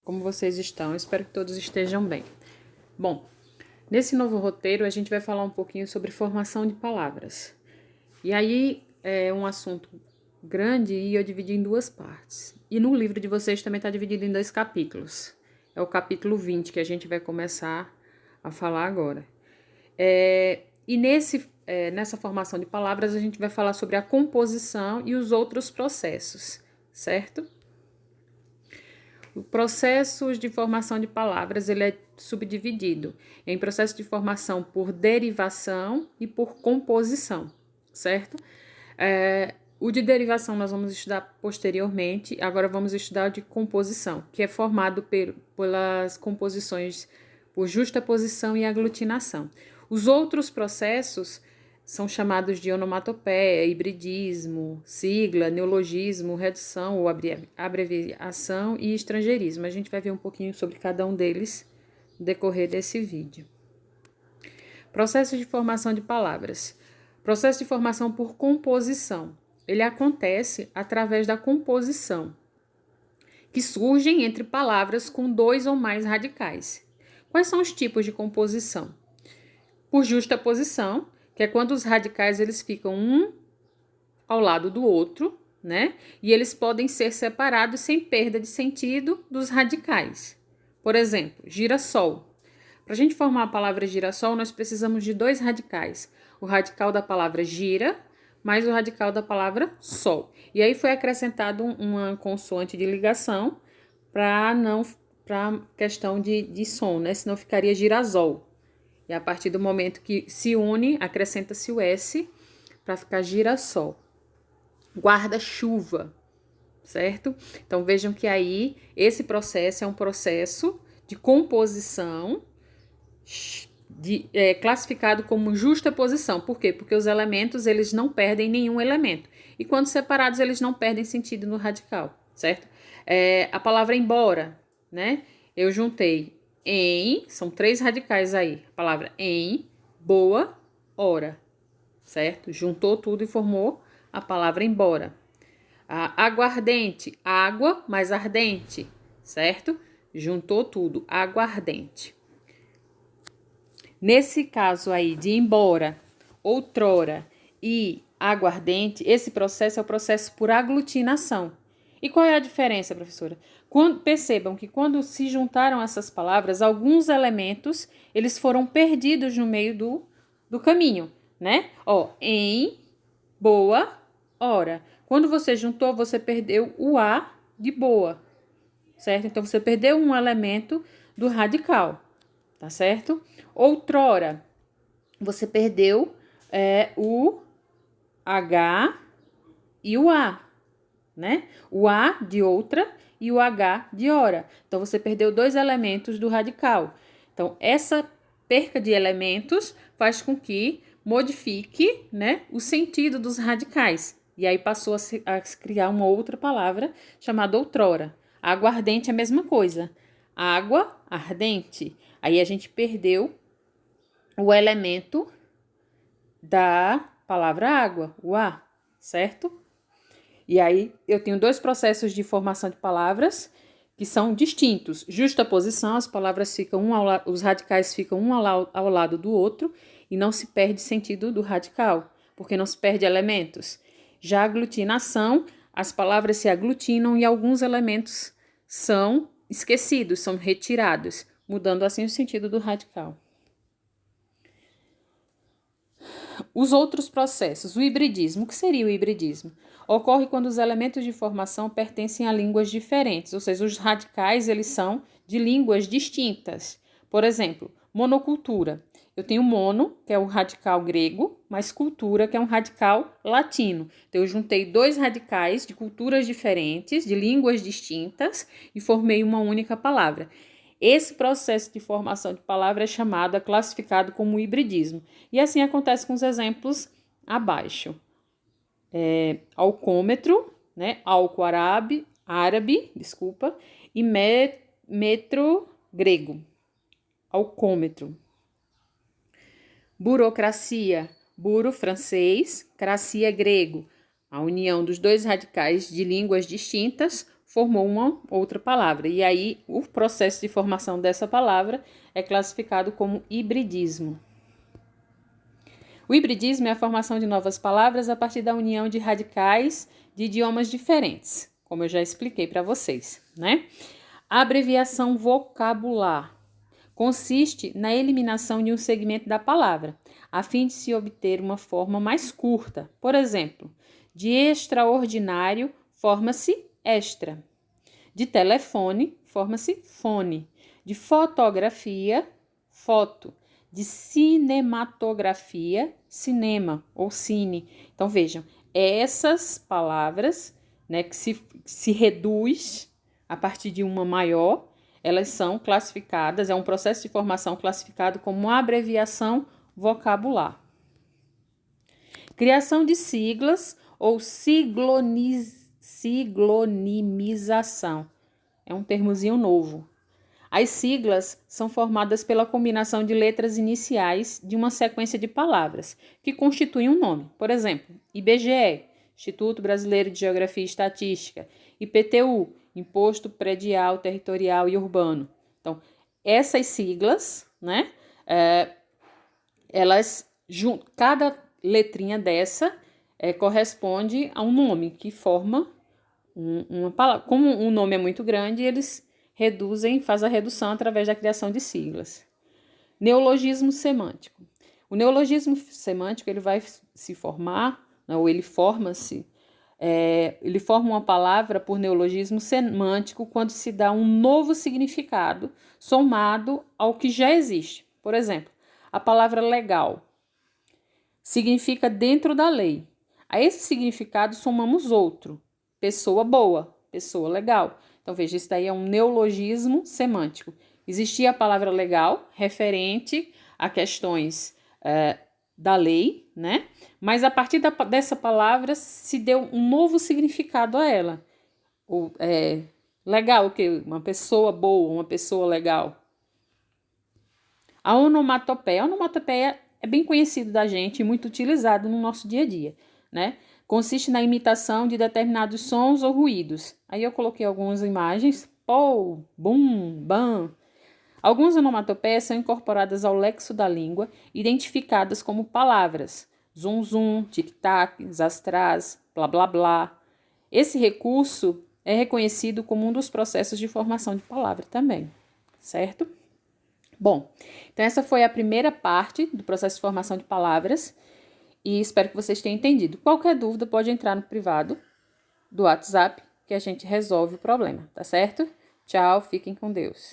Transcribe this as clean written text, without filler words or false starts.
Como vocês estão? Eu espero que todos estejam bem. Bom, nesse novo roteiro a gente vai falar um pouquinho sobre formação de palavras. E aí é um assunto grande e eu dividi em duas partes. E no livro de vocês também está dividido em 2 capítulos. É o capítulo 20 que a gente vai começar a falar agora. Nessa formação de palavras a gente vai falar sobre a composição e os outros processos, certo? O processo de formação de palavras ele é subdividido em processo de formação por derivação e por composição, certo? O de derivação nós vamos estudar posteriormente, agora vamos estudar o de composição, que é formado pelas composições por justaposição e aglutinação. Os outros processos são chamados de onomatopeia, hibridismo, sigla, neologismo, redução ou abreviação e estrangeirismo. A gente vai ver um pouquinho sobre cada um deles no decorrer desse vídeo. Processo de formação de palavras. Processo de formação por composição. Ele acontece através da composição, que surgem entre palavras com 2 ou mais radicais. Quais são os tipos de composição? Por justaposição, que é quando os radicais eles ficam um ao lado do outro, né? E eles podem ser separados sem perda de sentido dos radicais. Por exemplo, girassol. Para a gente formar a palavra girassol, nós precisamos de 2 radicais. O radical da palavra gira, mais o radical da palavra sol. E aí foi acrescentado uma consoante de ligação para questão de som, né? Senão ficaria girasol. E a partir do momento que se une, acrescenta-se o S para ficar girassol. Guarda-chuva, certo? Então vejam que aí esse processo é um processo de composição classificado como justaposição. Por quê? Porque os elementos eles não perdem nenhum elemento. E quando separados, eles não perdem sentido no radical, certo? A palavra embora, né? Eu juntei em, são 3 radicais aí. A palavra em, boa, hora, certo? Juntou tudo e formou a palavra embora. Aguardente, água mais ardente, certo? Juntou tudo, aguardente. Nesse caso aí de embora, outrora e aguardente, esse processo é o processo por aglutinação. E qual é a diferença, professora? Percebam que quando se juntaram essas palavras, alguns elementos eles foram perdidos no meio do caminho, né? Em, boa, hora. Quando você juntou, você perdeu o A de boa, certo? Então, você perdeu um elemento do radical, tá certo? Outrora, você perdeu o H e o A, né? O A de outra e o H de hora. Então, você perdeu 2 elementos do radical. Então, essa perca de elementos faz com que modifique, né, o sentido dos radicais. E aí passou a se criar uma outra palavra chamada outrora. Aguardente é a mesma coisa. Água, ardente. Aí a gente perdeu o elemento da palavra água, o A, certo? E aí eu tenho 2 processos de formação de palavras que são distintos. Justaposição, as palavras ficam os radicais ficam um ao lado do outro e não se perde sentido do radical, porque não se perde elementos. Já a aglutinação, as palavras se aglutinam e alguns elementos são esquecidos, são retirados, mudando assim o sentido do radical. Os outros processos, o hibridismo. O que seria o hibridismo? Ocorre quando os elementos de formação pertencem a línguas diferentes, ou seja, os radicais eles são de línguas distintas. Por exemplo, monocultura. Eu tenho mono, que é um radical grego, mais cultura, que é um radical latino. Então, eu juntei 2 radicais de culturas diferentes, de línguas distintas, e formei uma única palavra. Esse processo de formação de palavra é classificado como hibridismo. E assim acontece com os exemplos abaixo. Alcômetro, né? Álcool árabe, e metro grego. Alcômetro. Burocracia, buro francês, cracia grego. A união dos 2 radicais de línguas distintas formou uma outra palavra. E aí, o processo de formação dessa palavra é classificado como hibridismo. O hibridismo é a formação de novas palavras a partir da união de radicais de idiomas diferentes, como eu já expliquei para vocês, né? A abreviação vocabular consiste na eliminação de um segmento da palavra, a fim de se obter uma forma mais curta. Por exemplo, de extraordinário forma-se extra. De telefone, forma-se fone. De fotografia, foto. De cinematografia, cinema ou cine. Então, vejam, essas palavras, né, que se reduz a partir de uma maior, elas são classificadas, é um processo de formação classificado como uma abreviação vocabular. Criação de siglas ou siglonimização. É um termozinho novo. As siglas são formadas pela combinação de letras iniciais de uma sequência de palavras, que constituem um nome. Por exemplo, IBGE, Instituto Brasileiro de Geografia e Estatística, IPTU, Imposto Predial, Territorial e Urbano. Então, essas siglas, né, cada letrinha dessa corresponde a um nome que forma uma palavra. Como um nome é muito grande, eles fazem a redução através da criação de siglas. Neologismo semântico. O neologismo semântico ele vai se formar, ou ele forma-se, ele forma uma palavra por neologismo semântico quando se dá um novo significado somado ao que já existe. Por exemplo, a palavra legal significa dentro da lei. A esse significado somamos outro, pessoa boa, pessoa legal. Então, veja, isso daí é um neologismo semântico. Existia a palavra legal, referente a questões da lei, né? Mas a partir dessa palavra se deu um novo significado a ela. Legal, o quê? Uma pessoa boa, uma pessoa legal. A onomatopeia. A onomatopeia é bem conhecido da gente e muito utilizado no nosso dia a dia, né? Consiste na imitação de determinados sons ou ruídos. Aí eu coloquei algumas imagens. Pou, bum, bam. Algumas onomatopeias são incorporadas ao lexo da língua, identificadas como palavras. Zum, zum, tic-tac, zastraz, blá, blá, blá. Esse recurso é reconhecido como um dos processos de formação de palavra também, certo? Bom, então essa foi a primeira parte do processo de formação de palavras e espero que vocês tenham entendido. Qualquer dúvida pode entrar no privado do WhatsApp que a gente resolve o problema, tá certo? Tchau, fiquem com Deus.